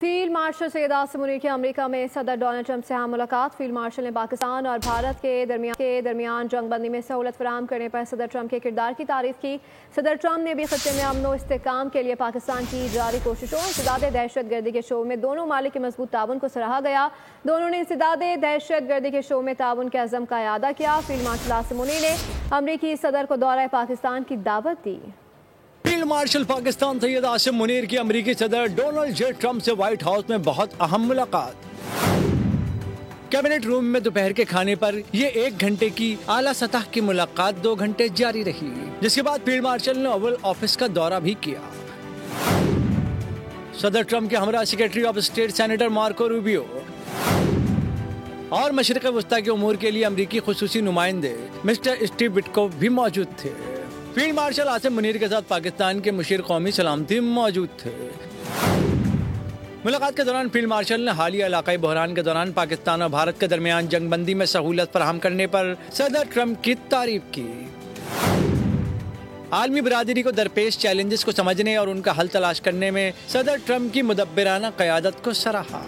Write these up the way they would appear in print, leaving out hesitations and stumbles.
Field marshal Syed Asim Munir की America में सदर डोनाल्ड ट्रंप से मुलाकात। फील्ड मार्शल ने पाकिस्तान और भारत के दरमियान जंगबंदी में सहूलत फराहम करने पर सदर ट्रंप के किरदार की तारीफ की। सदर ट्रंप ने भी खत्ते में अमन व इस्तेहकाम के लिए पाकिस्तान की जारी कोशिशों इंसदाद दहशत गर्दी के शो में दोनों मालिक के मजबूत ताउन को सराहा गया। दोनों ने इंसदाद दहशत गर्दी के शो में ताउन के अज़म का इआदा किया। फील्ड मार्शल आसिम मुनीर ने अमरीकी सदर को दौरा पाकिस्तान की दावत दी। फील्ड मार्शल पाकिस्तान सैयद आसिम मुनीर की अमेरिकी सदर डोनाल्ड जे ट्रंप से व्हाइट हाउस में बहुत अहम मुलाकात। कैबिनेट रूम में दोपहर के खाने पर ये 1 घंटे की आला सतह की मुलाकात 2 घंटे जारी रही, जिसके बाद फील्ड मार्शल ने ओवल ऑफिस का दौरा भी किया। सदर ट्रंप के हमरा secretary of state senator Marco Rubio और मशरिक़ वस्ता के उमूर के लिए अमरीकी खुसूसी नुमाइंदे मिस्टर स्टीव विटकोफ भी मौजूद थे। फील्ड मार्शल आसिम मुनीर के साथ पाकिस्तान के मुशीर कौमी सलामती मौजूद थे। मुलाकात के दौरान फील्ड मार्शल ने हालिया इलाकाई बहरान के दौरान पाकिस्तान और भारत के दरमियान जंगबंदी में सहूलत फराहम करने पर सदर ट्रंप की तारीफ की। आलमी बरादरी को दरपेश चैलेंजेस को समझने और उनका हल तलाश करने में सदर ट्रंप की मुदब्बिराना क़यादत को सराहा।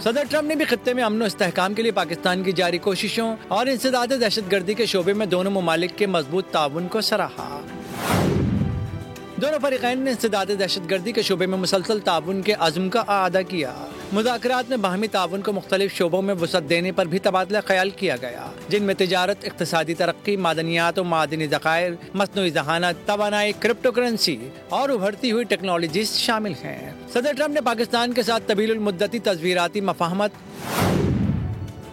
सदर ट्रंप ने भी खत्ते में अमन व इस्तेहकाम के लिए पाकिस्तान की जारी कोशिशों और इंसदाद दहशतगर्दी के शोबे में दोनों ममालिक के मजबूत ताउन को सराहा। दोनों फरीकैन ने इंसदाद दहशतगर्दी के शोबे में मुसलसल ताउन के अज़्म का आदा किया। मुज़ाकरात में बाहमी ताउन को मुख्तलिफ शोबों में वसअत देने पर भी तबादला ख्याल किया गया, जिनमें तिजारत, इक़्तिसादी तरक्की, मादनियात और मादनी ज़खायर, मस्नूई ज़हानत, तवानाई, क्रिप्टो करेंसी और उभरती हुई टेक्नोलॉजी शामिल हैं। सदर ट्रंप ने पाकिस्तान के साथ तवील मुद्दती तस्वीराती मफाहमत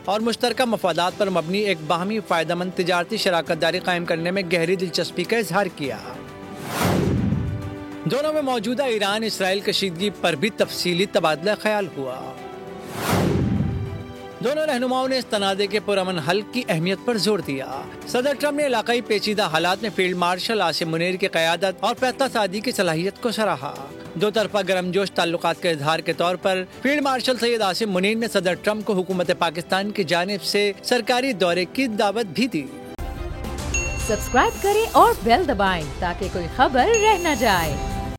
और मुश्तरका मफादात पर मबनी एक बाहमी फ़ायदेमंद तिजारती शराकत दारी कायम करने में गहरी दिलचस्पी का इजहार किया। दोनों में मौजूदा ईरान इसराइल कशीदगी पर भी तफसीली तबादला ख्याल हुआ। दोनों रहनुमाओं ने इस तनाज़े के पुरअमन हल की अहमियत पर जोर दिया। सदर ट्रंप ने इलाकाई पेचीदा हालात में फील्ड मार्शल आसिम मुनीर की क़यादत और फैसला सादी की सलाहियत को सराहा। दो तरफा गर्मजोश ताल्लुकात के इजहार के तौर पर फील्ड मार्शल सैयद आसिम मुनीर ने सदर ट्रंप को हुकूमत पाकिस्तान की जानिब से सरकारी दौरे की दावत भी दी। सब्सक्राइब करें और बेल दबाएं ताकि कोई खबर रह न जाए।